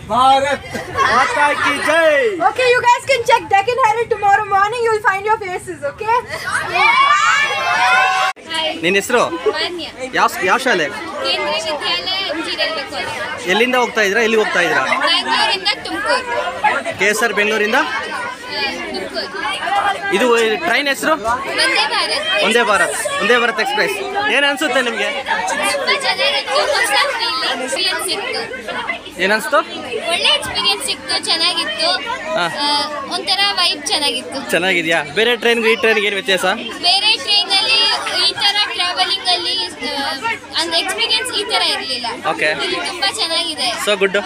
भारत माता की जय. Okay, you guys can check Deccan Herald tomorrow morning. You'll find your faces, okay? ನಿನ್ನ ಹೆಸರು ಯಾವ ಶಾಲೆ? ಕೇಂದ್ರೀಯ ವಿದ್ಯಾಲಯ ಇಂಜಿನಿಯರಿಂಗ್ ಕಾಲೇಜ್. ಎಲ್ಲಿಂದ ಹೋಗ್ತಾ ಇದ್ದೀರಾ? ಎಲ್ಲಿ ಹೋಗ್ತಾ ಇದ್ದೀರಾ? ಬೆಂಗಳೂರಿಂದ ತುಮಕೂರು. KSR ಬೆಂಗಳೂರಿಂದ ತುಮಕೂರು. ಇದು ಟ್ರೈನ್ ಹೆಸರು ವಂದೇ ಭಾರತ್. ಒಂದೇ ಭಾರತ್ ಎಕ್ಸ್ಪ್ರೆಸ್. ಏನು ಅನ್ಸುತ್ತೆ ನಿಮಗೆ? ತುಂಬಾ ಚೆನ್ನಾಗಿತ್ತು, ಹೊಸ ಎಕ್ಸ್ಪೀರಿಯನ್ಸ್ ಸಿಕ್ತು. ಏನನ್ಸ್ತು? ಒಳ್ಳೆ ಎಕ್ಸ್ಪೀರಿಯನ್ಸ್ ಸಿಕ್ತು, ಚೆನ್ನಾಗಿತ್ತು. ಒಂಥರ ವೈಬ್ ಚೆನ್ನಾಗಿದೆಯಾ? ಬೇರೆ ಟ್ರೈನ್ಗೆ ಈ ಟ್ರೈನ್ಗೆ ಏನು ವ್ಯತ್ಯಾಸ? ಬೇರೆ ಟ್ರೈನಲ್ಲಿ ಈ ತರ ಟ್ರಾವೆಲಿಂಗ್ ಅಲ್ಲಿ ಎಕ್ಸ್ಪೀರಿಯನ್ಸ್ ಈ ತರ ಇರಲಿಲ್ಲ. ಓಕೆ, ತುಂಬಾ ಚೆನ್ನಾಗಿದೆ. Super good.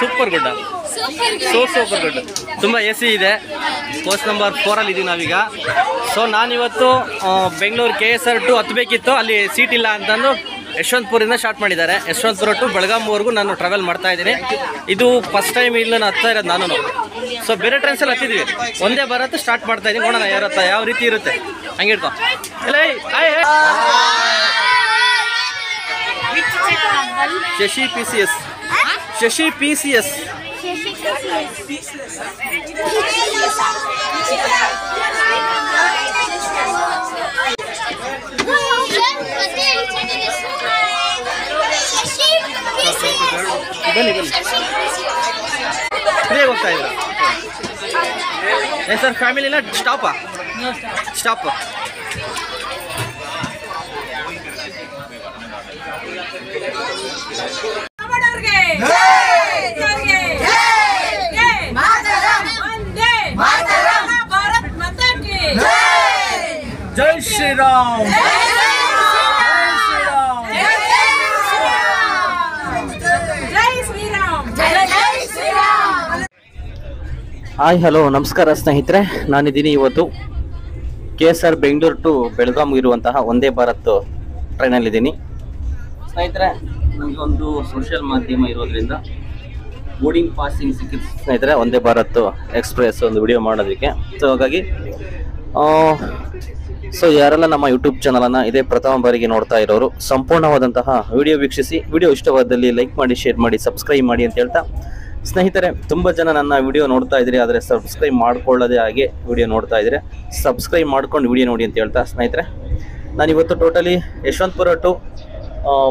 Super good. ತುಂಬ AC ಇದೆ. ಕೋಚ್ ನಂಬರ್ 4 ಅಲ್ಲಿ ಇದೀವಿ ನಾವೀಗ. ಸೊ ನಾನಿವತ್ತು ಬೆಂಗಳೂರು KSR 2 ಹತ್ತಬೇಕಿತ್ತು, ಅಲ್ಲಿ ಸೀಟ್ ಇಲ್ಲ ಅಂತಂದು ಯಶವಂತಪುರಿಂದ ಸ್ಟಾರ್ಟ್ ಮಾಡಿದ್ದಾರೆ. ಯಶವಂತಪುರ ಟು ಬೆಳಗಾಂವರೆಗೂ ನಾನು ಟ್ರಾವೆಲ್ ಮಾಡ್ತಾ ಇದ್ದೀನಿ. ಇದು ಫಸ್ಟ್ ಟೈಮ್ ಇಲ್ಲಿ ನಾನು ಹತ್ತಾ ಇರೋದು ನಾನು. ಸೊ ಬೇರೆ ಟ್ರೈನ್ಸಲ್ಲಿ ಹತ್ತಿದ್ವಿ, ಒಂದೇ ಭಾರತ್ ಸ್ಟಾರ್ಟ್ ಮಾಡ್ತಾ ಇದ್ದೀನಿ. ನೋಡೋಣ ಯಾವ ರೀತಿ ಇರುತ್ತೆ. ಹಂಗೆ ಇಟ್ಕೊ. ಶಶಿ PCS. ಬನ್ನಿ ಫ್ರೀಯಾಗಿ ಹೋಗ್ತಾ ಇದ್ದೀರಾ? ಏನು ಸರ್, ಫ್ಯಾಮಿಲಿನ ಸ್ಟಾಪ್. ಜೈ ಶ್ರೀರಾಮ್. ಹಾಯ್ ಹಲೋ ನಮಸ್ಕಾರ ಸ್ನೇಹಿತರೆ, ನಾನಿದ್ದೀನಿ ಇವತ್ತು KSR ಬೆಂಗಳೂರು ಟು ಬೆಳಗಾಂ ಇರುವಂತಹ ಒಂದೇ ಭಾರತ್ ಟ್ರೈನಲ್ಲಿದ್ದೀನಿ. ಸ್ನೇಹಿತರೆ, ನಮಗೊಂದು ಸೋಷಿಯಲ್ ಮಾಧ್ಯಮ ಇರೋದ್ರಿಂದ ಬೋರ್ಡಿಂಗ್ ಪಾಸಿಂಗ್ ಸಿಕ್ಕಿತ್ತು ಸ್ನೇಹಿತರೆ, ಒಂದೇ ಭಾರತ್ ಎಕ್ಸ್ಪ್ರೆಸ್ ಒಂದು ವಿಡಿಯೋ ಮಾಡೋದಕ್ಕೆ. ಸೊ ಹಾಗಾಗಿ ಯಾರೆಲ್ಲ ನಮ್ಮ ಯೂಟ್ಯೂಬ್ ಚಾನಲನ್ನು ಇದೇ ಪ್ರಥಮ ಬಾರಿಗೆ ನೋಡ್ತಾ ಇರೋರು ಸಂಪೂರ್ಣವಾದಂತಹ ವಿಡಿಯೋ ವೀಕ್ಷಿಸಿ, ವಿಡಿಯೋ ಇಷ್ಟವಾದಲ್ಲಿ ಲೈಕ್ ಮಾಡಿ, ಶೇರ್ ಮಾಡಿ, ಸಬ್ಸ್ಕ್ರೈಬ್ ಮಾಡಿ ಅಂತ ಹೇಳ್ತಾ, ಸ್ನೇಹಿತರೆ ತುಂಬ ಜನ ನನ್ನ ವಿಡಿಯೋ ನೋಡ್ತಾ ಇದ್ದೀರಿ, ಆದರೆ ಸಬ್ಸ್ಕ್ರೈಬ್ ಮಾಡ್ಕೊಳ್ಳೋದೇ ಹಾಗೆ ವಿಡಿಯೋ ನೋಡ್ತಾ ಇದ್ದೀರಿ. ಸಬ್ಸ್ಕ್ರೈಬ್ ಮಾಡ್ಕೊಂಡು ವಿಡಿಯೋ ನೋಡಿ ಅಂತ ಹೇಳ್ತಾ, ಸ್ನೇಹಿತರೆ ನಾನಿವತ್ತು ಟೋಟಲಿ ಯಶವಂತಪುರ ಟು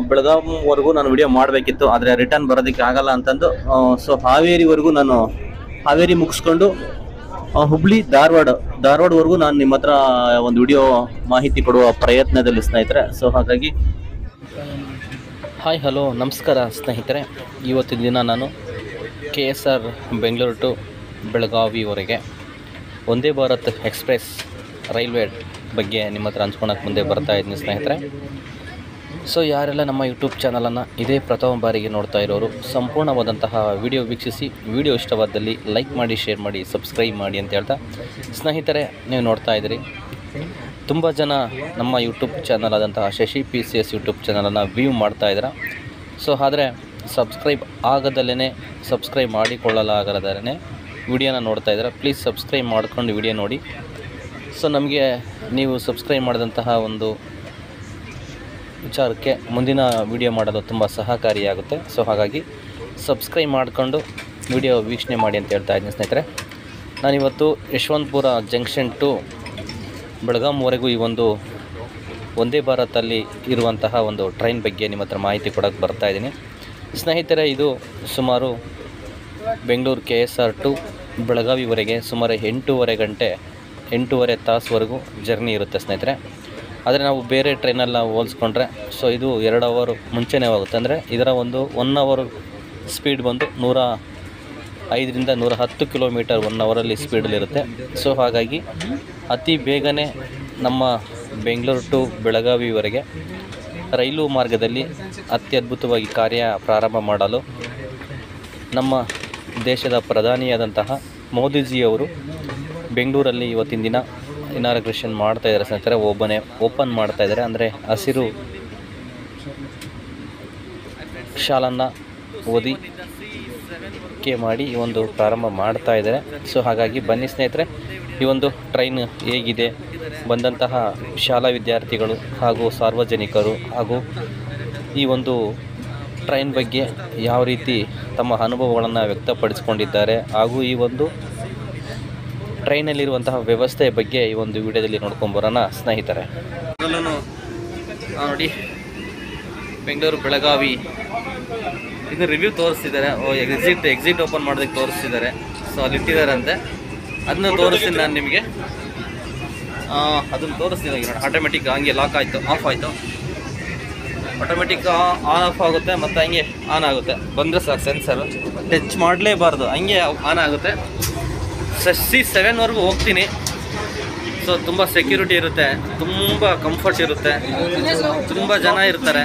ಬೆಳಗಾಂವರೆಗೂ ನಾನು ವಿಡಿಯೋ ಮಾಡಬೇಕಿತ್ತು, ಆದರೆ ರಿಟರ್ನ್ ಬರೋದಕ್ಕೆ ಆಗಲ್ಲ ಅಂತಂದು ಹಾವೇರಿವರೆಗೂ ನಾನು ಹಾವೇರಿ ಮುಗಿಸ್ಕೊಂಡು ಹುಬ್ಳಿ ಧಾರವಾಡವರೆಗೂ ನಾನು ನಿಮ್ಮ ಹತ್ರ ಒಂದು ವಿಡಿಯೋ ಮಾಹಿತಿ ಕೊಡುವ ಪ್ರಯತ್ನದಲ್ಲಿ ಸ್ನೇಹಿತರೆ. ಸೊ ಹಾಗಾಗಿ ಹಾಯ್ ಹಲೋ ನಮಸ್ಕಾರ ಸ್ನೇಹಿತರೆ, ಇವತ್ತಿನ ದಿನ ನಾನು KSR ಬೆಂಗಳೂರು ಟು ಬೆಳಗಾವಿವರೆಗೆ ಒಂದೇ ಭಾರತ್ ಎಕ್ಸ್ಪ್ರೆಸ್ ರೈಲ್ವೆ ಬಗ್ಗೆ ನಿಮ್ಮ ಹತ್ರ ಹಂಚ್ಕೊಳಕ್ಕೆ ಮುಂದೆ ಬರ್ತಾ ಇದ್ದೀನಿ ಸ್ನೇಹಿತರೆ. ಸೊ ಯಾರೆಲ್ಲ ನಮ್ಮ ಯೂಟ್ಯೂಬ್ ಚಾನಲನ್ನು ಇದೇ ಪ್ರಥಮ ಬಾರಿಗೆ ನೋಡ್ತಾ ಇರೋರು ಸಂಪೂರ್ಣವಾದಂತಹ ವಿಡಿಯೋ ವೀಕ್ಷಿಸಿ, ವಿಡಿಯೋ ಇಷ್ಟವಾದಲ್ಲಿ ಲೈಕ್ ಮಾಡಿ, ಶೇರ್ ಮಾಡಿ, ಸಬ್ಸ್ಕ್ರೈಬ್ ಮಾಡಿ ಅಂತ ಹೇಳ್ತಾ, ಸ್ನೇಹಿತರೆ ನೀವು ನೋಡ್ತಾ ಇದ್ದೀರಿ ತುಂಬ ಜನ ನಮ್ಮ ಯೂಟ್ಯೂಬ್ ಚಾನಲ್ ಆದಂತಹ ಶಶಿ PCS ಯೂಟ್ಯೂಬ್ ಚಾನಲನ್ನು ವ್ಯೂ ಮಾಡ್ತಾ ಇದ್ದಾರೆ. ಸೊ ಆದರೆ ಸಬ್ಸ್ಕ್ರೈಬ್ ಮಾಡಿಕೊಳ್ಳಲಾಗದೇ ವಿಡಿಯೋನ ನೋಡ್ತಾ ಇದ್ದಾರೆ. ಪ್ಲೀಸ್ ಸಬ್ಸ್ಕ್ರೈಬ್ ಮಾಡ್ಕೊಂಡು ವಿಡಿಯೋ ನೋಡಿ. ಸೊ ನಮಗೆ ನೀವು ಸಬ್ಸ್ಕ್ರೈಬ್ ಮಾಡಿದಂತಹ ಒಂದು ವಿಚಾರಕ್ಕೆ ಮುಂದಿನ ವಿಡಿಯೋ ಮಾಡಲು ತುಂಬ ಸಹಕಾರಿಯಾಗುತ್ತೆ. ಸೊ ಹಾಗಾಗಿ ಸಬ್ಸ್ಕ್ರೈಬ್ ಮಾಡಿಕೊಂಡು ವಿಡಿಯೋ ವೀಕ್ಷಣೆ ಮಾಡಿ ಅಂತ ಹೇಳ್ತಾ ಇದ್ದೀನಿ ಸ್ನೇಹಿತರೆ. ನಾನಿವತ್ತು ಯಶವಂತಪುರ ಜಂಕ್ಷನ್ ಟು ಬೆಳಗಾಂವರೆಗೂ ಈ ಒಂದು ಒಂದೇ ಭಾರತಲ್ಲಿ ಇರುವಂತಹ ಒಂದು ಟ್ರೈನ್ ಬಗ್ಗೆ ನಿಮ್ಮ ಹತ್ರ ಮಾಹಿತಿ ಕೊಡೋಕ್ಕೆ ಬರ್ತಾ ಇದ್ದೀನಿ ಸ್ನೇಹಿತರೆ. ಇದು ಸುಮಾರು ಬೆಂಗಳೂರು KSR ಟು ಬೆಳಗಾವಿವರೆಗೆ ಸುಮಾರು 8.5 ತಾಸುವರೆಗೂ ಜರ್ನಿ ಇರುತ್ತೆ ಸ್ನೇಹಿತರೆ. ಆದರೆ ನಾವು ಬೇರೆ ಟ್ರೈನೆಲ್ಲ ಹೋಲಿಸ್ಕೊಂಡ್ರೆ ಸೊ ಇದು 2 ಅವರ್ ಮುಂಚೆನೇ ಹೋಗುತ್ತೆ. ಅಂದರೆ ಇದರ ಒಂದು 1 ಅವರ್ ಸ್ಪೀಡ್ ಬಂದು 105ರಿಂದ 110 ಕಿಲೋಮೀಟರ್ 1 ಅವರಲ್ಲಿ ಸ್ಪೀಡಲ್ಲಿರುತ್ತೆ. ಸೊ ಹಾಗಾಗಿ ಅತಿ ಬೇಗನೆ ನಮ್ಮ ಬೆಂಗಳೂರು ಟು ಬೆಳಗಾವಿವರೆಗೆ ರೈಲು ಮಾರ್ಗದಲ್ಲಿ ಅತ್ಯದ್ಭುತವಾಗಿ ಕಾರ್ಯ ಪ್ರಾರಂಭ ಮಾಡಲು ನಮ್ಮ ದೇಶದ ಪ್ರಧಾನಿಯಾದಂತಹ ಮೋದಿಜಿಯವರು ಬೆಂಗಳೂರಲ್ಲಿ ಇವತ್ತಿನ ದಿನ ಇನಾಗ್ರೇಷನ್ ಮಾಡ್ತಾ ಇದ್ದಾರೆ ಸ್ನೇಹಿತರೆ. ಓಪನ್ ಮಾಡ್ತಾ ಇದ್ದಾರೆ, ಅಂದರೆ ಹಸಿರು ಶಾಲನ್ನು ಓದಿ ಮಾಡಿ ಈ ಒಂದು ಪ್ರಾರಂಭ ಮಾಡ್ತಾ ಇದ್ದಾರೆ. ಸೊ ಹಾಗಾಗಿ ಬನ್ನಿ ಸ್ನೇಹಿತರೆ, ಈ ಒಂದು ಟ್ರೈನ್ ಹೇಗಿದೆ, ಬಂದಂತಹ ಶಾಲಾ ವಿದ್ಯಾರ್ಥಿಗಳು ಹಾಗೂ ಸಾರ್ವಜನಿಕರು ಹಾಗೂ ಈ ಒಂದು ಟ್ರೈನ್ ಬಗ್ಗೆ ಯಾವ ರೀತಿ ತಮ್ಮ ಅನುಭವಗಳನ್ನು ವ್ಯಕ್ತಪಡಿಸ್ಕೊಂಡಿದ್ದಾರೆ ಹಾಗೂ ಈ ಒಂದು ಟ್ರೈನಲ್ಲಿರುವಂತಹ ವ್ಯವಸ್ಥೆ ಬಗ್ಗೆ ಈ ಒಂದು ವಿಡಿಯೋದಲ್ಲಿ ನೋಡ್ಕೊಂಬರೋಣ ಸ್ನೇಹಿತರೆ. ನೋಡಿ ಬೆಂಗಳೂರು ಬೆಳಗಾವಿ ಇದು ರಿವ್ಯೂ ತೋರಿಸ್ತಿದ್ದಾರೆ. ಎಕ್ಸಿಟ್ ಓಪನ್ ಮಾಡೋದಕ್ಕೆ ತೋರಿಸ್ತಿದ್ದಾರೆ. ಸೊ ಅಲ್ಲಿ ಇಟ್ಟಿದ್ದಾರಂತೆ, ಅದನ್ನ ತೋರಿಸ್ತೀನಿ ನಾನು ನಿಮಗೆ. ಅದನ್ನು ತೋರಿಸ್ತೀನಿ ನೋಡಿ. ಆಟೋಮೆಟಿಕ್ ಹಂಗೆ ಲಾಕ್ ಆಯಿತು, ಆಫ್ ಆಯಿತು. ಆಟೋಮೆಟಿಕ್ ಆನ್ ಆಫ್ ಆಗುತ್ತೆ ಮತ್ತು ಹಂಗೆ ಆನ್ ಆಗುತ್ತೆ. ಬಂದರೆ ಸಾಕು, ಸೆನ್ಸರು ಟಚ್ ಮಾಡಲೇಬಾರ್ದು, ಹಂಗೆ ಆನ್ ಆಗುತ್ತೆ. C7ವರೆಗೂ ಹೋಗ್ತೀನಿ. ಸೊ ತುಂಬ ಸೆಕ್ಯೂರಿಟಿ ಇರುತ್ತೆ, ತುಂಬ ಕಂಫರ್ಟ್ ಇರುತ್ತೆ, ತುಂಬ ಜನ ಇರ್ತಾರೆ.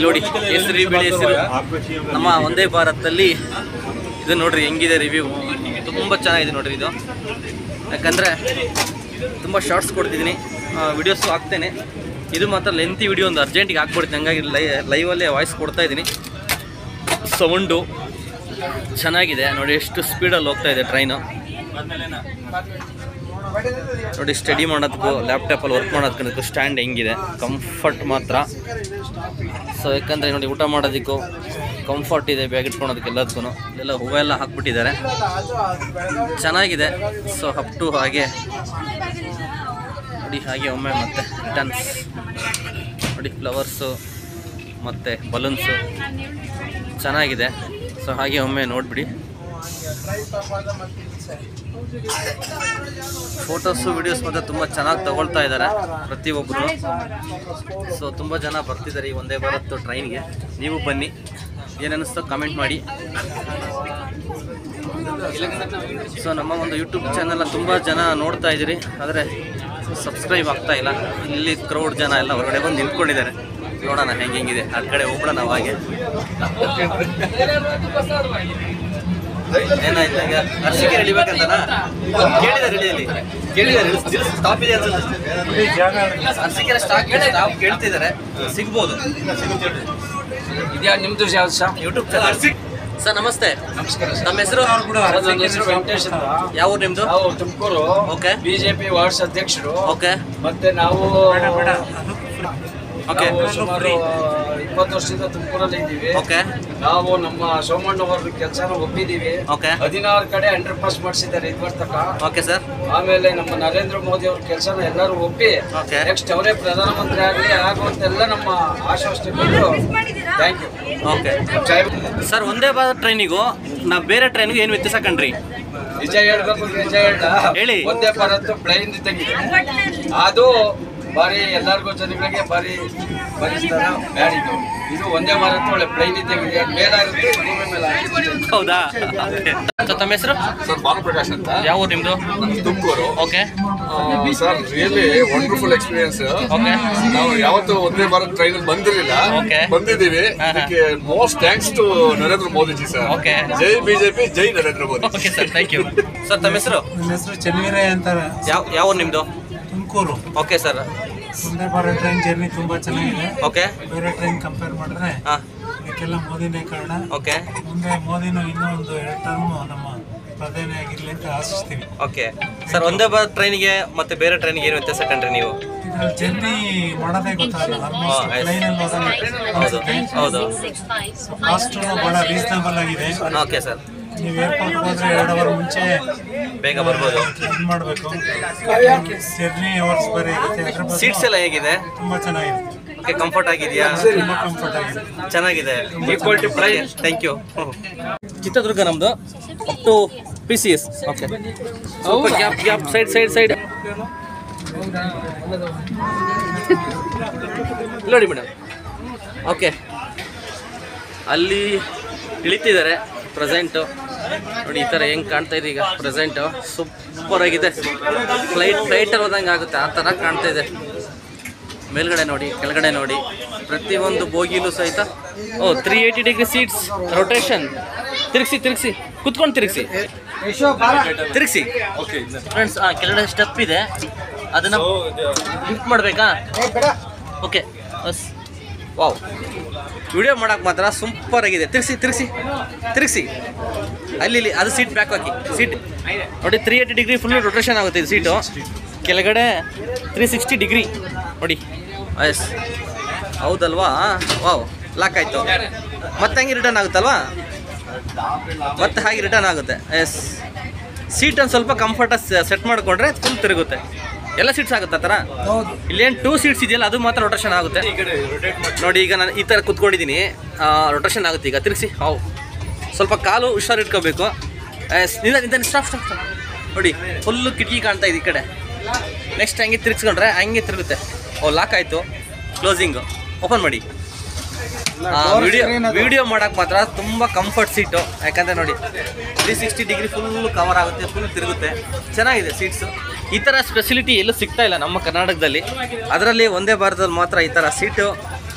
ನೋಡಿ ಹೆಸರು ಬಿಳಿ ಹೆಸರು ನಮ್ಮ ಒಂದೇ ಭಾರತದಲ್ಲಿ ಇದು ನೋಡ್ರಿ ಹೆಂಗಿದೆ ರಿವ್ಯೂ. ತುಂಬ ಚೆನ್ನಾಗಿದೆ ನೋಡ್ರಿ ಇದು. ಯಾಕಂದರೆ ತುಂಬ ಶಾರ್ಟ್ಸ್ ಕೊಡ್ತಿದ್ದೀನಿ, ವಿಡಿಯೋಸು ಹಾಕ್ತೇನೆ. ಇದು ಮಾತ್ರ ಲೆಂತಿ ವಿಡಿಯೋ, ಒಂದು ಅರ್ಜೆಂಟಿಗೆ ಹಾಕ್ಬಿಡ್ತೀನಿ. ಹಂಗಾಗಿ ಲೈವಲ್ಲೇ ವಾಯ್ಸ್ ಕೊಡ್ತಾಯಿದ್ದೀನಿ. ಸೌಂಡು ಚೆನ್ನಾಗಿದೆ ನೋಡಿ, ಎಷ್ಟು ಸ್ಪೀಡಲ್ಲಿ ಹೋಗ್ತಾ ಇದೆ ಟ್ರೈನು. ನೋಡಿ ಸ್ಟಡಿ ಮಾಡೋದಕ್ಕೂ ಲ್ಯಾಪ್ಟಾಪಲ್ಲಿ ವರ್ಕ್ ಮಾಡೋದಕ್ಕೂ ಸ್ಟ್ಯಾಂಡ್ ಹೆಂಗಿದೆ, ಕಂಫರ್ಟ್ ಮಾತ್ರ. ಸೊ ಯಾಕಂದರೆ ನೋಡಿ ಊಟ ಮಾಡೋದಕ್ಕೂ ಕಂಫರ್ಟ್ ಇದೆ, ಬ್ಯಾಗ್ ಇಟ್ಕೊಳೋದಕ್ಕೆ ಎಲ್ಲದಕ್ಕೂ. ಎಲ್ಲ ಹೂವೆಲ್ಲ ಹಾಕ್ಬಿಟ್ಟಿದ್ದಾರೆ, ಚೆನ್ನಾಗಿದೆ. ಸೊ ಅಪ್ ಟು ಹಾಗೆ ನೋಡಿ, ಹಾಗೆ ಒಮ್ಮೆ ಮತ್ತೆ ರಿಟರ್ನ್ಸ್ ನೋಡಿ, ಫ್ಲವರ್ಸು ಮತ್ತು ಬಲೂನ್ಸು ಚೆನ್ನಾಗಿದೆ. ಸೊ ಹಾಗೆ ಒಮ್ಮೆ ನೋಡಿಬಿಡಿ. ಫೋಟೋಸು ವಿಡಿಯೋಸ್ ಮತ್ತು ತುಂಬ ಚೆನ್ನಾಗಿ ತಗೊಳ್ತಾ ಇದ್ದಾರೆ ಪ್ರತಿಯೊಬ್ಬರು. ಸೊ ತುಂಬ ಜನ ಬರ್ತಿದ್ದಾರೆ ಈ ಒಂದೇ ಭಾರತ್ ಟ್ರೈನ್ಗೆ. ನೀವು ಬನ್ನಿ, ಏನನ್ನಿಸ್ತೋ ಕಮೆಂಟ್ ಮಾಡಿ. ಸೊ ನಮ್ಮ ಒಂದು ಯೂಟ್ಯೂಬ್ ಚಾನಲ್ನ ತುಂಬ ಜನ ನೋಡ್ತಾ ಇದ್ದೀರಿ, ಆದರೆ ಸಬ್ಸ್ಕ್ರೈಬ್ ಆಗ್ತಾ ಇಲ್ಲ. ಇಲ್ಲಿ ಕ್ರೌಡ್ ಜನ ಎಲ್ಲ ಹೊರಗಡೆ ಬಂದು ನಿಂತ್ಕೊಂಡಿದ್ದಾರೆ. ನೋಡೋಣ ಹೆಂಗಿದೆ, ಆ ಕಡೆ ಹೋಗ್ಬಿಡೋಣ ನಾವು. ಹಾಗೆ ಏನಾಯ್ತು, ಈಗ ಅರ್ಸಿಕೆ ಹಿಡಿಬೇಕಂತನಾ ಕೇಳಿದ್ದಾರೆ ಸ್ಟಾಪ್ ಇದೆ ಅನ್ಸುತ್ತೆ. ಅರ್ಸಿಕೆ ಸ್ಟಾಕ್ ನಾವು ಕೇಳ್ತಿದ್ದಾರೆ, ಸಿಗ್ಬೋದು. ಇದ್ಯಾ ನಿಮ್ದು ಯಾವ್ದು ಸರ್? YouTube channel. ಸರ್ ನಮಸ್ತೆ. ನಮಸ್ಕಾರ. ನಮ್ಮ ಹೆಸರು? ನನ್ನ ಹೆಸರು ವೆಂಕಟೇಶ್ ಅಂತ. ಯಾವ ಊರು ನಿಮ್ದು? ನಾವು ತುಮಕೂರು. ಓಕೆ. ಬಿಜೆಪಿ ವಾರ್ಡ್ಸ್ ಅಧ್ಯಕ್ಷರು. ಓಕೆ. ಮತ್ತೆ ನಾವು ಓಕೆ. ಸುಮಾರು 20 ವರ್ಷದಿಂದ ತುಮಕೂರಲ್ಲಿ ಇದ್ದೀವಿ. ಓಕೆ. ನಾವು ನಮ್ಮ ಸೋಮಣ್ಣವ್ರ ಕೆಲಸನ ಒಪ್ಪಿದ್ದೀವಿ. ಓಕೆ. 16 ಕಡೆ ಅಂಡರ್ಪಾಸ್ ಮಾಡಿಸಿದ್ದಾರೆ ಇದುವರ್ತಕ. Okay sir. ಆಮೇಲೆ ನಮ್ಮ ನರೇಂದ್ರ ಮೋದಿ ಅವ್ರ ಕೆಲಸನ ಎಲ್ಲರೂ ಒಪ್ಪಿ ಓಕೆ. ನೆಕ್ಸ್ಟ್ ಅವರೇ ಪ್ರಧಾನಮಂತ್ರಿ ಆಗಲಿ ಆಗುವಂತೆಲ್ಲ ನಮ್ಮ ಆಶ್ವಾಸನೆ ಕೊಟ್ಟು ಥ್ಯಾಂಕ್ ಯು. Okay sir. ಒಂದೇ ಭಾರತ್ ಟ್ರೈನಿಗೂ ನಾವು ಬೇರೆ ಟ್ರೈನಿಗೂ ಏನು ವ್ಯತ್ಯಾಸ ಕಂಡ್ರಿ? ನಿಜ ಹೇಳ್ಬೇಕು, ನಿಜ ಹೇಳಿ. ಒಂದೇ ಭಾರತ್ ಪ್ಲೈನ್ ತೆಗಿದೆ, ಅದು ಭಾರಿ ಎಲ್ಲರಿಗೂ ಜನಗಳಿಗೆ ಭಾರಿ ಪರಿಸ್ತಾರ ಬ್ಯಾಡಿದ್ದು. ಇದು ಒಂದೇ ಭಾರತ್ ಒಳ್ಳೆ ಪ್ಲೈನ್ ತೆಗಿದೆ, ಮೇಲಾಗುತ್ತೆ ಭೂಮಿ ಮೇಲೆ. ಹೌದಾ? ತಮ್ಮ ಹೆಸರು? ಸರ್ ಭಾನುಪ್ರಕಾಶ್ ಅಂತ. ಯಾವ ಊರು ನಿಮ್ದು? Tumakuru. Okay sir really wonderful experience. Okay. ನಾವು ಯಾವತ್ತು ಒಂದೇ ಭಾರತ್ ಟ್ರೈನ್ ಬಂದಿರಲಿಲ್ಲ, ಓಕೆ. ಬಂದಿದ್ದೀವಿ. ಅದಕ್ಕೆ most thanks to Narendra Modiji sir. Okay. ಜೈ ಬಿಜೆಪಿ, ಜೈ Narendra Modi. Okay sir, thank you. Sir ತಮ್ಮ ಹೆಸರು? ನನ್ನ ಹೆಸರು ಚೆನ್ನವೀರಯ್ಯ ಅಂತಾರೆ. ಯಾವ ಊರು ನಿಮ್ಮದು? ತುಮಕೂರು. Okay sir. ಒಂದೇ ಭಾರತ್ ಟ್ರೈನ್ ಜರ್ನಿ ತುಂಬಾ ಚೆನ್ನಾಗಿದೆ. ಓಕೆ. ಬೇರೆ ಟ್ರೈನ್ ಕಂಪೇರ್ ಮಾಡಿದ್ರೆ ಹಾಂ. ಇದಕ್ಕೆಲ್ಲ ಮೋದಿನೇ ಕಾರಣ. ಓಕೆ. ಮುಂದೆ ಮೋದಿನೂ ಇನ್ನೂ ಒಂದು 2 ಟರ್ಮ್ ನಮ್ಮ ಪ್ರಧಾನಿ ಆಗಿರ್ಲಿ ಅಂತ ಆಶಿಸ್ತೀವಿ. Okay sir. ಒಂದೇ ಭಾರತ್ ಟ್ರೈನಿಗೆ ಮತ್ತೆ ಬೇರೆ ಟ್ರೈನಿಗೆ ಏನು ವ್ಯತ್ಯಾಸ ಕಂಡ್ರಿ ನೀವು? ಇದ್ರಲ್ಲಿ ಜರ್ನಿ ಮಾಡೋದೇ ಗೊತ್ತಾಗಲ್ಲ. ಹೌದು ಹೌದು. ಕಾಸ್ಟ್ ಬಹಳ ರೀಸನಬಲ್ ಆಗಿದೆ. Okay sir. ನೀವು ಏರ್ಪೋರ್ಟ್ ಹೋದ್ರೆ 2 ಅವರ್ ಮುಂಚೆ ಬೇಗ ಬರ್ಬೋದು. ಇದು ಮಾಡಬೇಕು. ಜರ್ನಿ ಅವರ್ಸ್ ಬೇರೆ ಇರುತ್ತೆ. ಅದ್ರ ಬಗ್ಗೆ ಸೀಟ್ಸ್ ಎಲ್ಲ ಹೇಗಿದೆ? ತುಂಬಾ ಚೆನ್ನಾಗಿದೆ. ಓಕೆ. ಕಂಫರ್ಟ್ ಆಗಿದೆಯಾ? ತುಂಬಾ ಕಂಫರ್ಟ್ ಆಗಿದೆ, ಚೆನ್ನಾಗಿದೆ. Equal to price. Thank you. Chitradurga ನಮ್ಮದು ಅಪ್ ಟು PCS. ಓಕೆ. ಸ್ವಲ್ಪ ಗ್ಯಾಪ್ ಸೈಡ್ ನೋಡಿ ಮೇಡಮ್. ಓಕೆ. ಅಲ್ಲಿ ಇಳಿತಿದ್ದಾರೆ ಪ್ರೆಸೆಂಟು. ನೋಡಿ ಈ ಥರ ಹೆಂಗೆ ಕಾಣ್ತಾ ಇದೆ ಈಗ ಪ್ರೆಸೆಂಟು. ಸೂಪರ್ ಆಗಿದೆ. ಫ್ಲೈಟಲ್ಲಿ ಹೋದಂಗೆ ಆಗುತ್ತೆ ಆ ಥರ ಕಾಣ್ತಾ ಇದೆ. ಮೇಲ್ಗಡೆ ನೋಡಿ, ಕೆಳಗಡೆ ನೋಡಿ, ಪ್ರತಿಯೊಂದು ಬೋಗಿಲೂ ಸಹಿತ 380 ಡಿಗ್ರಿ ಸೀಟ್ಸ್ ರೊಟೇಷನ್. ತಿರುಗಿಸಿ ಕುತ್ಕೊಂಡು ತಿರುಗಿಸಿ ಫ್ರೆಂಡ್ಸ್. ಕೆಳಗಡೆ ಸ್ಟೆಪ್ ಇದೆ, ಅದನ್ನು ಲಿಫ್ಟ್ ಮಾಡಬೇಕಾ? ಓಕೆ. ವಾವ್, ವಿಡಿಯೋ ಮಾಡೋಕೆ ಮಾತ್ರ ಸೂಪರ್ ಆಗಿದೆ. ತಿರುಗಿಸಿ ಅಲ್ಲಿ ಅದು ಸೀಟ್ ಬ್ಯಾಕ್ ಹಾಕಿ. ಸೀಟ್ ನೋಡಿ 380 ಡಿಗ್ರಿ ಫುಲ್ ರೊಟೇಷನ್ ಆಗುತ್ತೆ ಇದು ಸೀಟು. ಕೆಳಗಡೆ 360 ಡಿಗ್ರಿ ನೋಡಿ. ಎಸ್ ಹೌದಲ್ವಾ? ವಾವ್, ಲಾಕ್ ಆಯಿತು. ಮತ್ತೆ ಹಂಗೆ ರಿಟರ್ನ್ ಆಗುತ್ತಲ್ವಾ? ಮತ್ತೆ ಹಾಗೆ ರಿಟರ್ನ್ ಆಗುತ್ತೆ. ಎಸ್, ಸೀಟನ್ನು ಸ್ವಲ್ಪ ಕಂಫರ್ಟಾಗಿ ಸೆಟ್ ಮಾಡಿಕೊಂಡ್ರೆ ಫುಲ್ ತಿರುಗುತ್ತೆ. ಎಲ್ಲ ಸೀಟ್ಸ್ ಆಗುತ್ತೆ ಆ ಥರ. ಇಲ್ಲೇನು 2 ಸೀಟ್ಸ್ ಇದೆಯಲ್ಲ ಅದು ಮಾತ್ರ ರೊಟೇಷನ್ ಆಗುತ್ತೆ. ನೋಡಿ ಈಗ ನಾನು ಈ ಥರ ಕುತ್ಕೊಂಡಿದ್ದೀನಿ, ರೊಟೇಷನ್ ಆಗುತ್ತೆ. ಈಗ ತಿರುಗಿಸಿ. ಹೌದು, ಸ್ವಲ್ಪ ಕಾಲು ಹುಷಾರಿಟ್ಕೋಬೇಕು. ಎಸ್, ನಿಂತ ಸ್ಟಾಪ್. ನೋಡಿ ಫುಲ್ಲು ಕಿಟಕಿ ಕಾಣ್ತಾ ಇದೆ ಈ ಕಡೆ. ನೆಕ್ಸ್ಟ್ ಹಂಗೆ ತಿರುಗಿಸ್ಕೊಂಡ್ರೆ ಹಂಗೆ ತಿರುಗುತ್ತೆ. ಲಾಕ್ ಆಯಿತು. ಕ್ಲೋಸಿಂಗು ಓಪನ್ ಮಾಡಿ. ವಿಡಿಯೋ ಮಾಡೋಕ್ಕೆ ಮಾತ್ರ ತುಂಬ ಕಂಫರ್ಟ್ ಸೀಟು. ಯಾಕಂದರೆ ನೋಡಿ 360 ಡಿಗ್ರಿ ಫುಲ್ ಕವರ್ ಆಗುತ್ತೆ, ಫುಲ್ ತಿರುಗುತ್ತೆ. ಚೆನ್ನಾಗಿದೆ ಸೀಟ್ಸು. ಈ ಥರ ಫೆಸಿಲಿಟಿ ಎಲ್ಲೂ ಸಿಗ್ತಾ ಇಲ್ಲ ನಮ್ಮ ಕರ್ನಾಟಕದಲ್ಲಿ. ಅದರಲ್ಲಿ ಒಂದೇ ಭಾರತದಲ್ಲಿ ಮಾತ್ರ ಈ ಥರ ಸೀಟು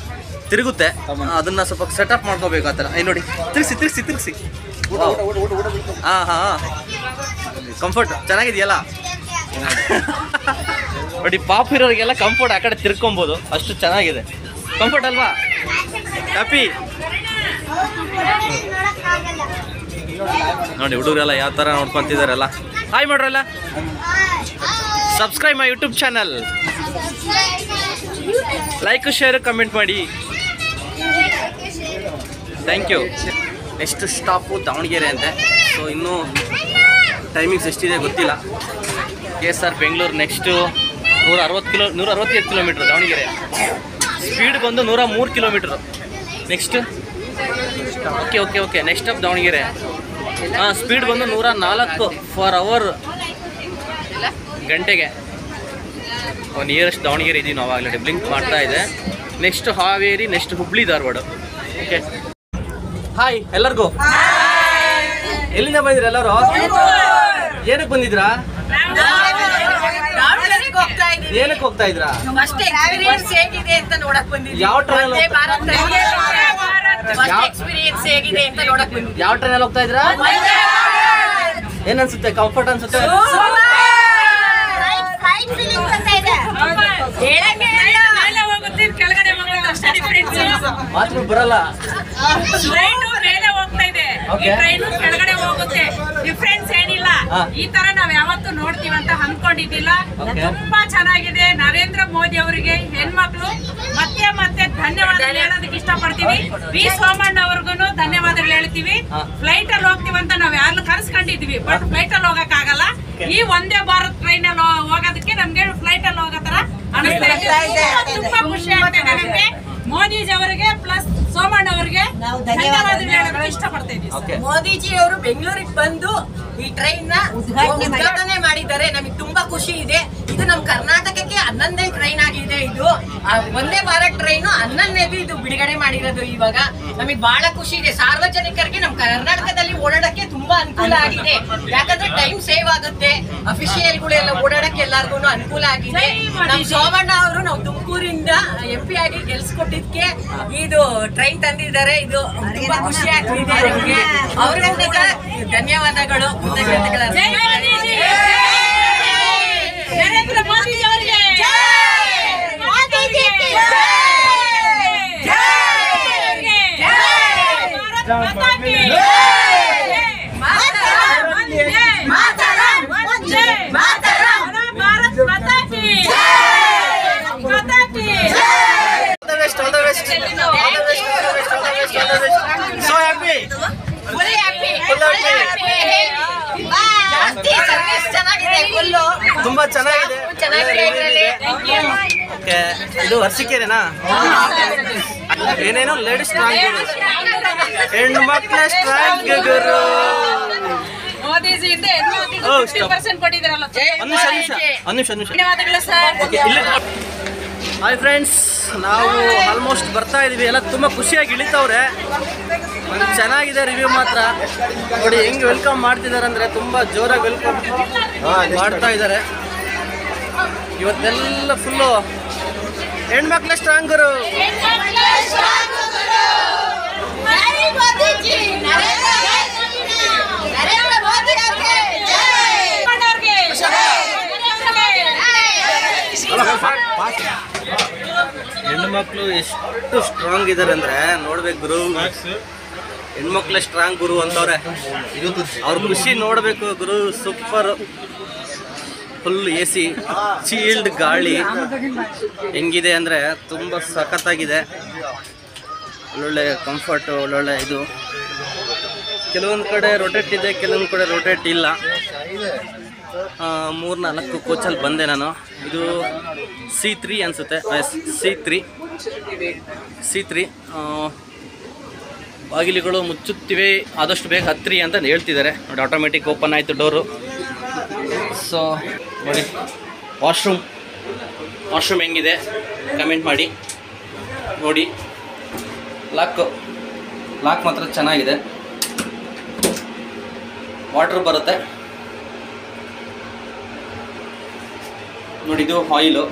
ತಿರುಗುತ್ತೆ. ಅದನ್ನು ಸ್ವಲ್ಪ ಸೆಟಪ್ ಮಾಡ್ಕೋಬೇಕು ಆ ಥರ. ನೋಡಿ ತಿರುಗಿಸಿ. ಹಾಂ, ಕಂಫರ್ಟ್ ಚೆನ್ನಾಗಿದೆಯಲ್ಲ. ನೋಡಿ ಪಾಪ್ ಇರೋರಿಗೆಲ್ಲ ಕಂಫರ್ಟ್ ಆ ಕಡೆ ತಿರ್ಕೊಬೋದು, ಅಷ್ಟು ಚೆನ್ನಾಗಿದೆ. ಕಂಫರ್ಟ್ ಅಲ್ವಾ? ಹ್ಯಾಪಿ ನೋಡಿ ಹುಡುಗರೆಲ್ಲ ಯಾವ ಥರ ನೋಡ್ಕೊತಿದಾರಲ್ಲ. ಹಾಯ್ ಮಾಡ್ರಲ್ಲ. Subscribe my YouTube channel. Like share comment ಮಾಡಿ. Thank you. Next stop Davanagere ಅಂತೆ. ಸೊ ಇನ್ನೂ ಟೈಮಿಂಗ್ಸ್ ಎಷ್ಟಿದೆ ಗೊತ್ತಿಲ್ಲ. KSR Bengaluru next 165 kilometre Davanagere. Speed ಬಂದು 103 kilometre. Next okay next stop Davanagere. Speed ಬಂದು 104 ಫಾರ್ ಅವರ್ ಗಂಟೆಗೆ. ನಿಯರೆಸ್ಟ್ ದಾವಣಗೆರೆ ಇದೀವಿ ನಾವು. ಆಗಲೇ ಬ್ಲಿಂಕ್ ಮಾಡ್ತಾ ಇದೆ. Next Haveri, next Hubli Dharwad. Okay, hi ಎಲ್ಲರಿಗೂ. ಎಲ್ಲಿಂದ ಬಂದಿದ್ರಾ ಎಲ್ಲರೂ? ಏನಕ್ಕೆ ಬಂದಿದ್ರಾ? ಏನಕ್ಕೆ ಹೋಗ್ತಾ ಇದ್ರಾ? ಯಾವ ಟ್ರೈನ್ ಹೋಗ್ತಾ ಇದ್ರಾ? ಏನ್ ಅನ್ಸುತ್ತೆ? ಕಂಫರ್ಟ್ ಅನ್ಸುತ್ತೆ? ಮಾತ್ರ ಬರಲ್ಲ. ಕೆಳಗಡೆ ಹೋಗುತ್ತೆ. ಡಿಫ್ರೆನ್ಸ್ ಏನಿಲ್ಲ. ಈ ತರ ನಾವ್ ಯಾವತ್ತೂ ನೋಡ್ತೀವಿ ಅಂತ ಅನ್ಕೊಂಡಿದ್ದಿಲ್ಲ. ತುಂಬಾ ಚೆನ್ನಾಗಿದೆ. ನರೇಂದ್ರ ಮೋದಿ ಅವರಿಗೆ ಹೆಣ್ಮಕ್ಳು ಮತ್ತೆ ಧನ್ಯವಾದ ಹೇಳೋದಕ್ಕೆ ಇಷ್ಟಪಡ್ತೀವಿ. ವಿ ಸೋಮಣ್ಣ ಅವ್ರಿಗೂ ಧನ್ಯವಾದಗಳು ಹೇಳ್ತೀವಿ. ಫ್ಲೈಟ್ ಅಲ್ಲಿ ಹೋಗ್ತೀವಿ ಅಂತ ನಾವ್ ಯಾರು ಕನ್ಸ್ಕೊಂಡಿದ್ವಿ, ಬಟ್ ಫ್ಲೈಟ್ ಅಲ್ಲಿ ಹೋಗಕ್ ಆಗಲ್ಲ. ಈ ಒಂದೇ ಭಾರತ್ ಟ್ರೈನ್ ಅಲ್ಲಿ ಹೋಗೋದಕ್ಕೆ ನಮ್ಗೆ ಫ್ಲೈಟ್ ಅಲ್ಲಿ ಹೋಗೋ ತರ ಅನಿಸ್ತಾ ಇದೆ. ತುಂಬಾ ಖುಷಿ ಆಗ್ತದೆ ನಮ್ಗೆ. ಮೋದಿಜಿ ಅವರಿಗೆ ಪ್ಲಸ್ ಸೋಮಣ್ಣ ಅವರಿಗೆ ಧನ್ಯವಾದಗಳು ಹೇಳೋದಕ್ಕೆ ಇಷ್ಟಪಡ್ತಾ ಇದ್ದೀವಿ. ಮೋದಿಜಿ ಅವರು ಬೆಂಗಳೂರಿಗೆ ಬಂದು ಈ ಟ್ರೈನ್ ನ ಉದ್ಘಾಟನೆ ಮಾಡಿದ್ದಾರೆ. ನಮಗೆ ತುಂಬಾ ಖುಷಿ ಇದೆ. ಇದು ನಮ್ಮ ಕರ್ನಾಟಕಕ್ಕೆ 11ನೇ ಟ್ರೈನ್ ಆಗಿದೆ. ಇದು ಒಂದೇ ಭಾರತ್ ಟ್ರೈನ್ 11ನೇದು ಇದು ಬಿಡುಗಡೆ ಮಾಡಿರೋದು. ಇವಾಗ ನಮಗೆ ಬಹಳ ಖುಷಿ ಇದೆ. ಸಾರ್ವಜನಿಕರಿಗೆ ನಮ್ಮ ಕರ್ನಾಟಕದಲ್ಲಿ ಓಡಾಡಕ್ಕೆ ತುಂಬಾ ಅನುಕೂಲ ಆಗಿದೆ. ಯಾಕಂದ್ರೆ ಟೈಮ್ ಸೇವ್ ಆಗುತ್ತೆ. ಅಫಿಷಿಯಲ್ಗಳೆಲ್ಲ ಓಡಾಡಕ್ಕೆ ಎಲ್ಲಾರ್ಗು ಅನುಕೂಲ ಆಗಿದೆ. ನಮ್ ಸೋಮಣ್ಣ ಅವರು ನಾವು ತುಮಕೂರಿಂದ MP ಆಗಿ ಗೆಲ್ಸ್ಕೊಟ್ಟಿದ್ಕೆ ಇದು ಟ್ರೈನ್ ತಂದಿದ್ದಾರೆ. ಇದು ತುಂಬಾ ಖುಷಿ ಆಗ್ತಿದೆ ನಮಗೆ. ಅವ್ರಿಗೂ ಕೂಡ ಧನ್ಯವಾದಗಳು, ಕೃತಜ್ಞತೆಗಳು. ನರೇಂದ್ರ ಮೋದಿ ಅವರಿಗೆ So happy. ತುಂಬಾ ಚೆನ್ನಾಗಿದೆ. ಇದು ಅರಸೀಕೆರೆನಾ? ಏನೇನೋ ಲೇಡೀಸ್ ಸ್ಟ್ರಾಂಗ್, ಹೆಣ್ಮಕ್ಳ ಸ್ಟ್ರಾಂಗ್ ಗುರು. ಮೋದಿಜಿಯಿಂದ ಹೆಣ್ಮಕ್ಳಿಗೆ 50% ಕೊಟ್ಟಿದ್ರಲ್ಲ. ಒಂದು ನಿಮಿಷ. ಧನ್ಯವಾದಗಳು ಸರ್. ಹಾಯ್ ಫ್ರೆಂಡ್ಸ್, ನಾವು ಆಲ್ಮೋಸ್ಟ್ ಬರ್ತಾ ಇದೀವಿ. ಎಲ್ಲ ತುಂಬ ಖುಷಿಯಾಗಿ ಇಳಿತವ್ರೆ. ಚೆನ್ನಾಗಿದೆ ರಿವ್ಯೂ ಮಾತ್ರ. ನೋಡಿ ಹೆಂಗೆ ವೆಲ್ಕಮ್ ಮಾಡ್ತಿದ್ದಾರೆ ಅಂದರೆ ತುಂಬ ಜೋರಾಗಿ ವೆಲ್ಕಮ್ ಮಾಡ್ತಾ ಇದ್ದಾರೆ. ಇವತ್ತೆಲ್ಲ ಫುಲ್ಲು ಹೆಣ್ಮಕ್ಳ ಸ್ಟ್ರಾಂಗರು. ಹೆಣ್ಮಕ್ಳು ಎಷ್ಟು ಸ್ಟ್ರಾಂಗ್ ಇದ್ದಾರೆ ಅಂದರೆ ನೋಡ್ಬೇಕು ಗುರು. ಹೆಣ್ಮಕ್ಳೆ ಸ್ಟ್ರಾಂಗ್ ಗುರು ಅಂತವ್ರೆ. ಅವ್ರ ಖುಷಿ ನೋಡಬೇಕು ಗುರು. ಸೂಪರ್. ಫುಲ್ AC, ಚೀಲ್ಡ್ ಗಾಳಿ ಹೆಂಗಿದೆ ಅಂದರೆ ತುಂಬ ಸಖತ್ತಾಗಿದೆ. ಒಳ್ಳೊಳ್ಳೆ ಕಂಫರ್ಟು, ಒಳ್ಳೊಳ್ಳೆ ಇದು. ಕೆಲವೊಂದು ಕಡೆ ರೊಟೇಟ್ ಇದೆ, ಕೆಲವೊಂದು ಕಡೆ ರೊಟೇಟ್ ಇಲ್ಲ. 3-4 ಕೋಚಲ್ಲಿ ಬಂದೆ ನಾನು. ಇದು C3 ಅನಿಸುತ್ತೆ. C3 ಬಾಗಿಲುಗಳು ಮುಚ್ಚುತ್ತಿವೆ, ಆದಷ್ಟು ಬೇಗ ಹತ್ತಿರಿ ಅಂತ ಹೇಳ್ತಿದ್ದಾರೆ. ನೋಡಿ ಆಟೋಮೆಟಿಕ್ ಓಪನ್ ಆಯಿತು ಡೋರು. ಸೊ ನೋಡಿ ವಾಶ್ರೂಮ್ ಹೆಂಗಿದೆ ಕಮೆಂಟ್ ಮಾಡಿ. ನೋಡಿ ಲಾಕ್ ಮಾತ್ರ ಚೆನ್ನಾಗಿದೆ. ವಾಟರ್ ಬರುತ್ತೆ. ನೋಡಿ ಇದು ಆಯಿಲು,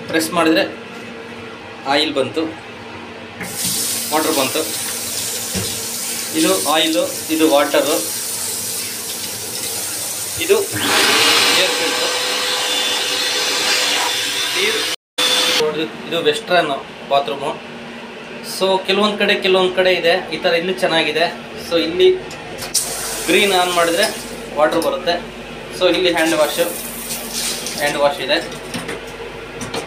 ಪ್ರೆಸ್ ಮಾಡಿದರೆ ಆಯಿಲ್ ಬಂತು, ವಾಟರ್ ಬಂತು. ಇದು ಆಯಿಲು, ಇದು ವಾಟರು, ಇದು ಏರ್ ಫಿಲ್ಟ್ರು, ಇದು ವೆಸ್ಟ್ರನ್ ಬಾತ್ರೂಮು. ಸೊ ಕೆಲವೊಂದು ಕಡೆ ಇದೆ ಈ ಥರ. ಇಲ್ಲಿ ಚೆನ್ನಾಗಿದೆ. ಸೊ ಇಲ್ಲಿ ಗ್ರೀನ್ ಆನ್ ಮಾಡಿದ್ರೆ ವಾಟರ್ ಬರುತ್ತೆ. ಸೊ ಇಲ್ಲಿ ಹ್ಯಾಂಡ್ ವಾಶ್ ಇದೆ.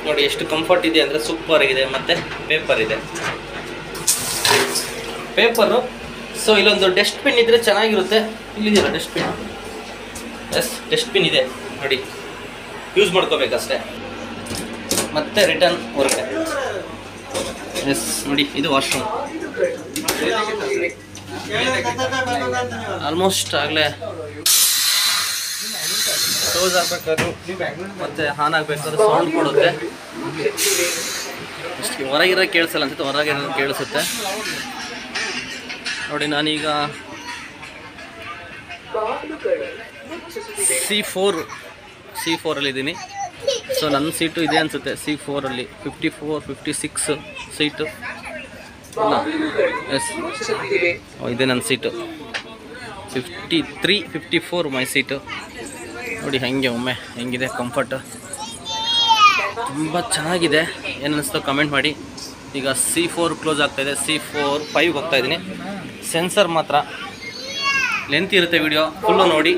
ನೋಡಿ ಎಷ್ಟು ಕಂಫರ್ಟ್ ಇದೆ ಅಂದರೆ ಸೂಪರ್ ಆಗಿದೆ. ಮತ್ತು ಪೇಪರು. ಸೊ ಇಲ್ಲೊಂದು ಡಸ್ಟ್ಬಿನ್ ಇದ್ದರೆ ಚೆನ್ನಾಗಿರುತ್ತೆ. ಇಲ್ಲಿದೆಯಲ್ಲ ಡಸ್ಟ್ಬಿನ್ ಇದೆ ನೋಡಿ, ಯೂಸ್ ಮಾಡ್ಕೋಬೇಕಷ್ಟೇ. ಮತ್ತೆ ರಿಟರ್ನ್ ಹೊರಗಡೆ. ನೋಡಿ ಇದು ವಾಶ್ರೂಮ್. ಆಲ್ಮೋಸ್ಟ್ ಆಗಲೇ ಕ್ಲೋಸ್ ಆಗಬೇಕಾದ್ರು ಮತ್ತು ಆನ್ ಆಗಬೇಕಾದ್ರೂ ಸೌಂಡ್ ಕೊಡುತ್ತೆ. ಹೊರಗಿರೋ ಕೇಳಿಸಲ್ಲ ಅನ್ಸುತ್ತೆ, ಹೊರಗಿರೋ ಕೇಳಿಸುತ್ತೆ. ನೋಡಿ ನಾನೀಗ C4 ಸೊ ನನ್ನ ಸೀಟು ಇದೆ ಅನಿಸುತ್ತೆ. C4 54-56 seat. ಇದೆ ನನ್ನ ಸೀಟು. 53-54 ಮೈ ಸೀಟು. ನೋಡಿ ಹೆಂಗಿದೆ ಕಂಫರ್ಟು, ತುಂಬ ಚೆನ್ನಾಗಿದೆ. ಏನು ಅನ್ನಿಸ್ತೋ ಕಮೆಂಟ್ ಮಾಡಿ. ಈಗ C4 ಕ್ಲೋಸ್ ಆಗ್ತಾಯಿದೆ, C5 ಹೋಗ್ತಾಯಿದ್ದೀನಿ. ಸೆನ್ಸರ್ ಮಾತ್ರ ಲೆಂತ್ ಇರುತ್ತೆ, ವಿಡಿಯೋ ಫುಲ್ಲು ನೋಡಿ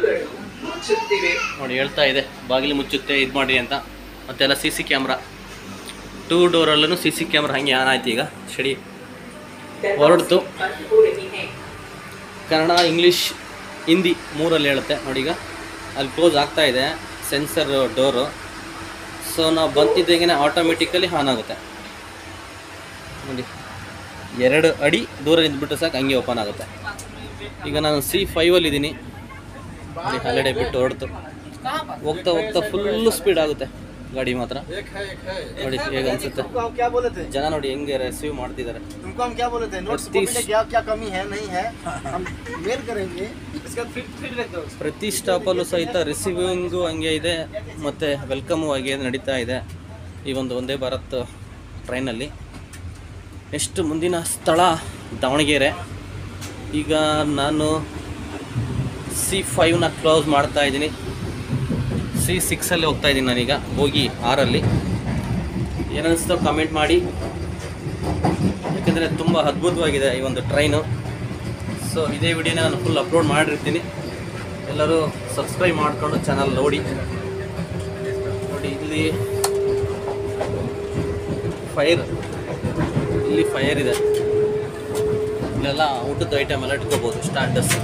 ಹೇಳ್ತಾ ಇದೆ ಬಾಗಿಲು ಮುಚ್ಚುತ್ತೆ ಇದು ಮಾಡಿ ಅಂತ. ಮತ್ತೆಲ್ಲ CC ಕ್ಯಾಮ್ರಾ, 2 ಡೋರಲ್ಲೂ CC ಕ್ಯಾಮ್ರಾ ಹಾಗೆ ಆನ್ ಆಯ್ತು. ಈಗ ಶಡಿ ಹೊರಡ್ತು. ಕನ್ನಡ, ಇಂಗ್ಲೀಷ್, ಹಿಂದಿ 3ಅಲ್ಲಿ ಹೇಳುತ್ತೆ ನೋಡಿ. ಈಗ ಅಲ್ಲಿ ಕ್ಲೋಸ್ ಆಗ್ತಾ ಇದೆ ಸೆನ್ಸರ್ ಡೋರು. ಸೊ ನಾವು ಬಂತಿದ್ದಾಗೇ ಆಟೋಮೆಟಿಕಲಿ ಆನ್ ಆಗುತ್ತೆ ನೋಡಿ. 2 ಅಡಿ ದೂರ ನಿಂತ್ಬಿಟ್ಟು ಸಾಕು, ಹಂಗೆ ಓಪನ್ ಆಗುತ್ತೆ. ಈಗ ನಾನು C5ಅಲ್ಲಿದ್ದೀನಿ. ಹಾಲಿಡೇ ಬಿಟ್ಟು ಹೊರಡ್ತು. ಹೋಗ್ತಾ ಫುಲ್ಲು ಸ್ಪೀಡ್ ಆಗುತ್ತೆ ಗಾಡಿ ಮಾತ್ರ. ನೋಡಿ ಹೇಗೆ ಅನ್ಸುತ್ತೆ. ಜನ ನೋಡಿ ಹೆಂಗೆ ರಿಸೀವ್ ಮಾಡ್ತಿದ್ದಾರೆ. ಪ್ರತಿ ಸ್ಟಾಪಲ್ಲೂ ಸಹಿತ ರಿಸೀವಿಂಗು ಹಂಗೆ ಇದೆ, ಮತ್ತು ವೆಲ್ಕಮು ಹಾಗೆ ನಡೀತಾ ಇದೆ ಈ ಒಂದು ವಂದೇ ಭಾರತ್ ಟ್ರೈನಲ್ಲಿ. ನೆಕ್ಸ್ಟ್ ಮುಂದಿನ ಸ್ಥಳ ದಾವಣಗೆರೆ. ಈಗ ನಾನು C5ನ ಕ್ಲೋಸ್ ಮಾಡ್ತಾ ಇದ್ದೀನಿ. C6ಅಲ್ಲಿ ಹೋಗ್ತಾ ಇದ್ದೀನಿ ನಾನೀಗ, ಹೋಗಿ 6ಅಲ್ಲಿ. ಏನನ್ನಿಸ್ತೋ ಕಮೆಂಟ್ ಮಾಡಿ, ಯಾಕೆಂದರೆ ತುಂಬ ಅದ್ಭುತವಾಗಿದೆ ಈ ಒಂದು ಟ್ರೈನು. ಸೊ ಇದೇ ವಿಡಿಯೋನ ನಾನು ಫುಲ್ ಅಪ್ಲೋಡ್ ಮಾಡಿರ್ತೀನಿ. ಎಲ್ಲರೂ ಸಬ್ಸ್ಕ್ರೈಬ್ ಮಾಡಿಕೊಂಡು ಚಾನಲ್ ನೋಡಿ. ಇಲ್ಲಿ ಫೈರ್ ಇದೆ. ಇಲ್ಲೆಲ್ಲ ಊಟದ ಐಟಮ್ ಎಲ್ಲ ಇಟ್ಕೋಬೋದು, ಸ್ಟಾರ್ಟರ್ಸ್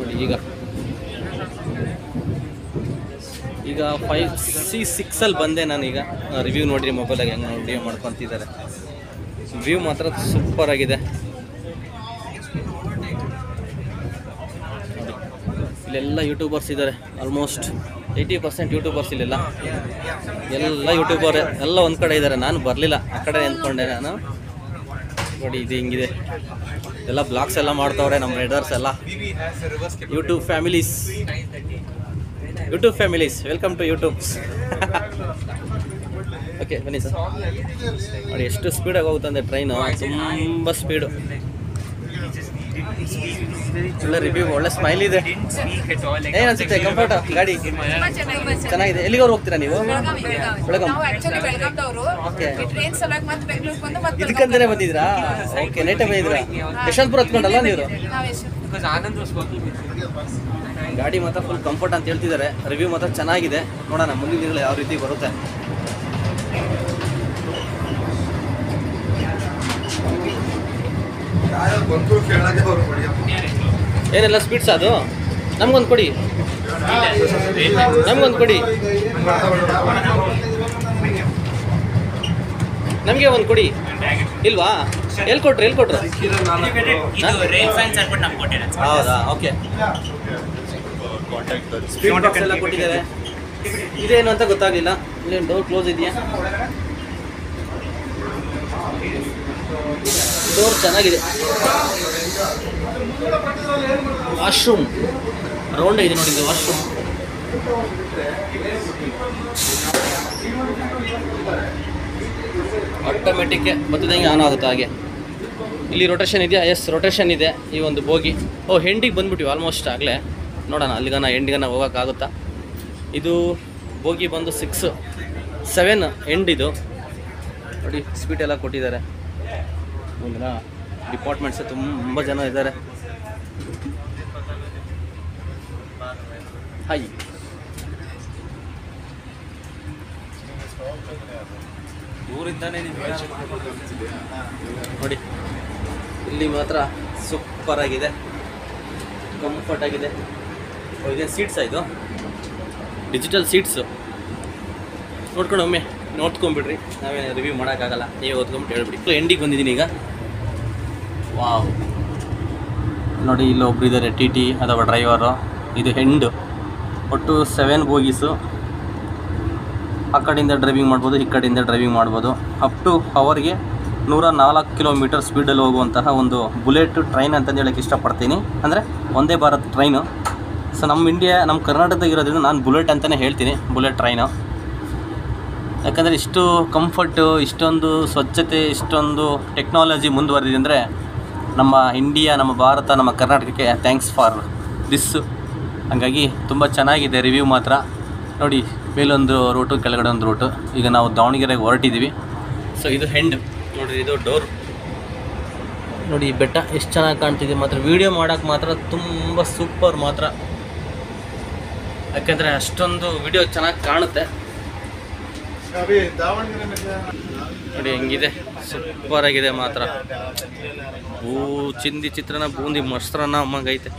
ನೋಡಿ. ಈಗ C6ಅಲ್ಲಿ ಬಂದೆ ನಾನೀಗ. ರಿವ್ಯೂ ನೋಡಿರಿ ಮೊಬೈಲಾಗಿ ಹೆಂಗೆ ವಿಡಿಯೋ ಮಾಡ್ಕೊತಿದ್ದಾರೆ. ವ್ಯೂ ಮಾತ್ರ ಸೂಪರ್ ಆಗಿದೆ. ಇಲ್ಲೆಲ್ಲ ಯೂಟ್ಯೂಬರ್ಸ್ ಇದ್ದಾರೆ. ಆಲ್ಮೋಸ್ಟ್ 80% ಯೂಟ್ಯೂಬರ್ಸ್ ಇಲ್ಲೆಲ್ಲ. ಎಲ್ಲ ಯೂಟ್ಯೂಬರ್ ಎಲ್ಲ ಒಂದು ಕಡೆ ಇದ್ದಾರೆ. ನಾನು ಬರಲಿಲ್ಲ, ಆ ಕಡೆ ನಿಂತ್ಕೊಂಡೆ ನಾನು. ನೋಡಿ ಇದು ಹಿಂಗಿದೆ. ಎಲ್ಲ ಬ್ಲಾಗ್ಸ್ ಎಲ್ಲ ಮಾಡ್ತವ್ರೆ ನಮ್ಮ ರೈಡರ್ಸ್ ಎಲ್ಲ. YouTube families welcome to YouTube. Okay ಬನ್ನಿ ಸರ್. ನೋಡಿ ಎಷ್ಟು ಸ್ಪೀಡಾಗಿ ಹೋಗುತ್ತಂದರೆ ಟ್ರೈನು, ತುಂಬ ಸ್ಪೀಡು. ಒಳ್ಳೆ ರಿವ್ಯೂ, ಒಳ್ಳೆ ಸ್ಮೈಲ್ ಇದೆ. ಏನು ಅನ್ಸುತ್ತೆ ಕಂಫರ್ಟ್ ಗಾಡಿ? ಚೆನ್ನಾಗಿದೆ. ಎಲ್ಲಿಗವ್ರು ಹೋಗ್ತೀರಾ ನೀವು? ಬೆಳಗಾಂ. ಓಕೆ, ಇದಕ್ಕಂತಾನೆ ಬಂದಿದ್ರಾ? ಓಕೆ, ನೈಟೇ ಬಂದಿದ್ರಾ? ಯಶವಂತಪುರ ಹತ್ಕೊಂಡಲ್ಲ ನೀವು? ಗಾಡಿ ಮಾತ್ರ ಫುಲ್ ಕಂಫರ್ಟ್ ಅಂತ ಹೇಳ್ತಿದ್ದಾರೆ. ರಿವ್ಯೂ ಮಾತ್ರ ಚೆನ್ನಾಗಿದೆ. ನೋಡೋಣ ಮುಂದಿನ ದಿನಗಳು ಯಾವ ರೀತಿ ಬರುತ್ತೆ. ಏನೆಲ್ಲ ಸ್ವೀಟ್ಸ್ ಅದು ನಮ್ಗೊಂದು ಕೊಡಿ, ನಮ್ಗೊಂದು ಕೊಡಿ, ನಮಗೆ ಒಂದು ಕೊಡಿ. ಇಲ್ವಾ? ಎಲ್ಲಿ ಕೊಟ್ರು? ಹೌದಾ? ಓಕೆ. ಸ್ವೀಟ್ ಬಾಕ್ಸ್ ಎಲ್ಲ ಕೊಟ್ಟಿದ್ದಾರೆ. ಇದೇನು ಅಂತ ಗೊತ್ತಾಗಲಿಲ್ಲ. ಇಲ್ಲೇನು ಡೋರ್ ಕ್ಲೋಸ್ ಇದೆಯಾ? ಡೋರ್ ಚೆನ್ನಾಗಿದೆ. ವಾಶ್ರೂಮ್ ರೌಂಡ್ ಇದೆ ನೋಡಿ, ಇದು ವಾಶ್ರೂಮ್. ಆಟೋಮೆಟಿಕ್ ಬರ್ತದಂಗೆ ಆನ್ ಆಗುತ್ತೆ ಹಾಗೆ. ಇಲ್ಲಿ ರೊಟೇಷನ್ ಇದೆಯಾ? ಎಸ್, ರೊಟೇಷನ್ ಇದೆ. ಈ ಒಂದು ಬೋಗಿ ಹೆಂಡಿಗೆ ಬಂದ್ಬಿಟ್ಟಿವಿ ಆಲ್ಮೋಸ್ಟ್. ಆಗಲೇ ನೋಡೋಣ ಅಲ್ಲಿಗನ ಎಂಡಿಗನ ಹೋಗೋಕ್ಕಾಗುತ್ತಾ. ಇದು ಬೋಗಿ ಬಂದು 6, 7 ಎಂಡ್. ಇದು ನೋಡಿ ಸ್ವೀಟ್ ಎಲ್ಲ ಕೊಟ್ಟಿದ್ದಾರೆ. ಹೌದಾ? ಡಿಪಾರ್ಟ್ಮೆಂಟ್ಸ್ ತುಂಬ ಜನ ಇದ್ದಾರೆ. ಹಾಯ್, ಊರಿಂದಾನೇ ನೋಡಿ. ಇಲ್ಲಿ ಮಾತ್ರ ಸೂಪರ್ ಆಗಿದೆ, ಕಂಫರ್ಟ್ ಆಗಿದೆ. ಇದೇನು ಸೀಟ್ಸ್ ಇದು? Digital seats. ನೋಡ್ಕೊಂಡು ಒಮ್ಮೆ ನೋಡ್ಕೊಂಬಿಡ್ರಿ, ನಾವೇನು ರಿವ್ಯೂ ಮಾಡೋಕ್ಕಾಗಲ್ಲ, ನೀವೇ ಓದ್ಕೊಂಬಿಟ್ಟು ಹೇಳ್ಬಿಡಿ. ಎಂಡಿಗೆ ಬಂದಿದ್ದೀನಿ ಈಗ. ವಾವ್, ನೋಡಿ ಇಲ್ಲೊಬ್ರು ಇದ್ದಾರೆ, ಟಿ ಅಥವಾ ಡ್ರೈವರು. ಇದು ಹೆಂಡು. ಒಟ್ಟು 7 ಬೋಗೀಸು. ಆ ಕಡೆಯಿಂದ ಡ್ರೈವಿಂಗ್ ಮಾಡ್ಬೋದು, ಈ ಕಡೆಯಿಂದ ಡ್ರೈವಿಂಗ್ ಮಾಡ್ಬೋದು. ಅಪ್ ಟು ಅವರ್ಗೆ 104 ಕಿಲೋಮೀಟರ್ ಸ್ಪೀಡಲ್ಲಿ ಹೋಗುವಂತಹ ಒಂದು ಬುಲೆಟ್ ಟ್ರೈನ್ ಅಂತಂದು ಹೇಳೋಕ್ಕೆ ಇಷ್ಟಪಡ್ತೀನಿ. ಅಂದರೆ ಒಂದೇ ಭಾರತ್ ಟ್ರೈನು. ಸೊ ನಮ್ಮ ಕರ್ನಾಟಕದಾಗ ಇರೋದ್ರಿಂದ ನಾನು ಬುಲೆಟ್ ಅಂತಲೇ ಹೇಳ್ತೀನಿ, ಬುಲೆಟ್ ಟ್ರೈನು. ಯಾಕಂದರೆ ಇಷ್ಟು ಕಂಫರ್ಟು, ಇಷ್ಟೊಂದು ಸ್ವಚ್ಛತೆ, ಇಷ್ಟೊಂದು ಟೆಕ್ನಾಲಜಿ ಮುಂದುವರೆದಿದೆ ಅಂದರೆ ನಮ್ಮ ಇಂಡಿಯಾ, ನಮ್ಮ ಭಾರತ, ನಮ್ಮ ಕರ್ನಾಟಕಕ್ಕೆ ಥ್ಯಾಂಕ್ಸ್ ಫಾರ್ ದಿಸ್. ಹಾಗಾಗಿ ತುಂಬ ಚೆನ್ನಾಗಿದೆ. ರಿವ್ಯೂ ಮಾತ್ರ ನೋಡಿ, ಮೇಲೊಂದು ರೂಟು, ಕೆಳಗಡೆ ಒಂದು ರೂಟು. ಈಗ ನಾವು ದಾವಣಗೆರೆಗೆ ಹೊರಟಿದ್ದೀವಿ. ಸೊ ಇದು ಹೆಂಡ್ ನೋಡಿರಿ, ಇದು ಡೋರ್ ನೋಡಿ. ಬೆಟ್ಟ ಎಷ್ಟು ಚೆನ್ನಾಗಿ ಕಾಣ್ತಿದೆ ಮಾತ್ರ. ವೀಡಿಯೋ ಮಾಡೋಕ್ಕೆ ಮಾತ್ರ ತುಂಬ ಸೂಪರ್ ಮಾತ್ರ, ಯಾಕೆಂದರೆ ಅಷ್ಟೊಂದು ವಿಡಿಯೋ ಚೆನ್ನಾಗಿ ಕಾಣುತ್ತೆ ನೋಡಿ. ಹೆಂಗಿದೆ, ಸೂಪರ್ ಆಗಿದೆ ಮಾತ್ರ. ಚಿಂದಿ ಚಿತ್ರಾನ್ನ, ಬೂಂದಿ ಮೊಸರನ್ನ ಅಮ್ಮಂಗೈತೆ.